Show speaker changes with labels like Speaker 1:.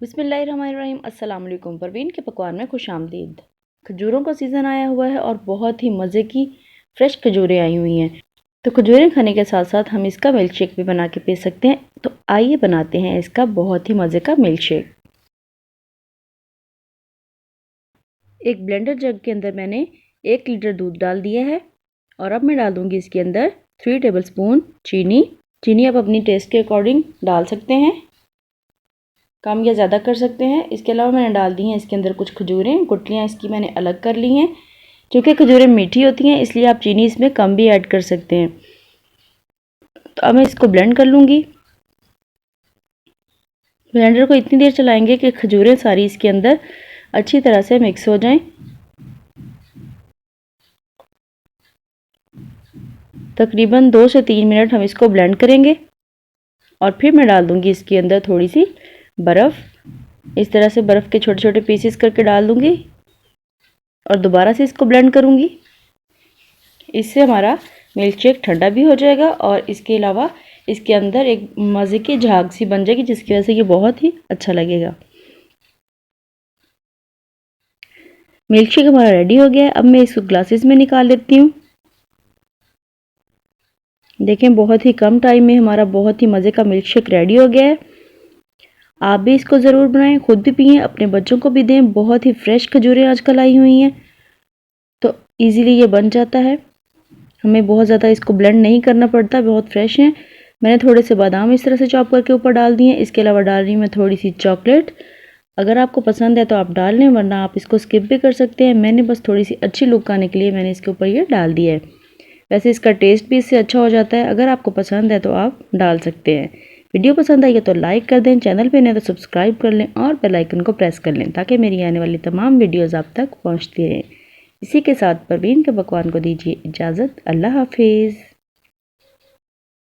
Speaker 1: बिस्मिल्लाहिर्रहमानिर्रहीम। अस्सलाम वालेकुम। परवीन के पकवान में खुशामदीद। खजूरों का सीज़न आया हुआ है और बहुत ही मज़े की फ़्रेश खजूरें आई हुई हैं। तो खजूरें खाने के साथ साथ हम इसका मिल्क शेक भी बना के पी सकते हैं। तो आइए बनाते हैं इसका बहुत ही मज़े का मिल्क शेक। एक ब्लेंडर जग के अंदर मैंने 1 लीटर दूध डाल दिया है और अब मैं डाल दूँगी इसके अंदर 3 टेबलस्पून चीनी आप अपनी टेस्ट के अकॉर्डिंग डाल सकते हैं, कम या ज़्यादा कर सकते हैं। इसके अलावा मैंने डाल दी हैं इसके अंदर कुछ खजूरें, गुठलियाँ इसकी मैंने अलग कर ली हैं। क्योंकि खजूरें मीठी होती हैं इसलिए आप चीनी इसमें कम भी ऐड कर सकते हैं। तो अब मैं इसको ब्लेंड कर लूँगी। ब्लेंडर को इतनी देर चलाएंगे कि खजूरें सारी इसके अंदर अच्छी तरह से मिक्स हो जाएं। तकरीबन 2 से 3 मिनट हम इसको ब्लेंड करेंगे और फिर मैं डाल दूँगी इसके अंदर थोड़ी सी बर्फ़। इस तरह से बर्फ़ के छोटे छोटे पीसेस करके डाल दूँगी और दोबारा से इसको ब्लेंड करूँगी। इससे हमारा मिल्क शेक ठंडा भी हो जाएगा और इसके अलावा इसके अंदर एक मज़े की झाग सी बन जाएगी जिसकी वजह से ये बहुत ही अच्छा लगेगा। मिल्क शेक हमारा रेडी हो गया है। अब मैं इसको ग्लासेस में निकाल लेती हूँ। देखें बहुत ही कम टाइम में हमारा बहुत ही मज़े का मिल्क शेक रेडी हो गया है। आप भी इसको ज़रूर बनाएं, खुद भी पिएं, अपने बच्चों को भी दें। बहुत ही फ्रेश खजूरें आजकल आई हुई हैं तो इजीली ये बन जाता है। हमें बहुत ज़्यादा इसको ब्लेंड नहीं करना पड़ता, बहुत फ्रेश हैं। मैंने थोड़े से बादाम इस तरह से चॉप करके ऊपर डाल दिए हैं। इसके अलावा डाल रही हूँ मैं थोड़ी सी चॉकलेट। अगर आपको पसंद है तो आप डाल लें, वरना आप इसको स्किप भी कर सकते हैं। मैंने बस थोड़ी सी अच्छी लुक आने के लिए मैंने इसके ऊपर ये डाल दिया है। वैसे इसका टेस्ट भी इससे अच्छा हो जाता है। अगर आपको पसंद है तो आप डाल सकते हैं। वीडियो पसंद आई है तो लाइक कर दें, चैनल पे नहीं तो सब्सक्राइब कर लें और बेल आइकन को प्रेस कर लें ताकि मेरी आने वाली तमाम वीडियोज़ आप तक पहुँचती रहें। इसी के साथ परवीन के पकवान को दीजिए इजाज़त। अल्लाह हाफिज़।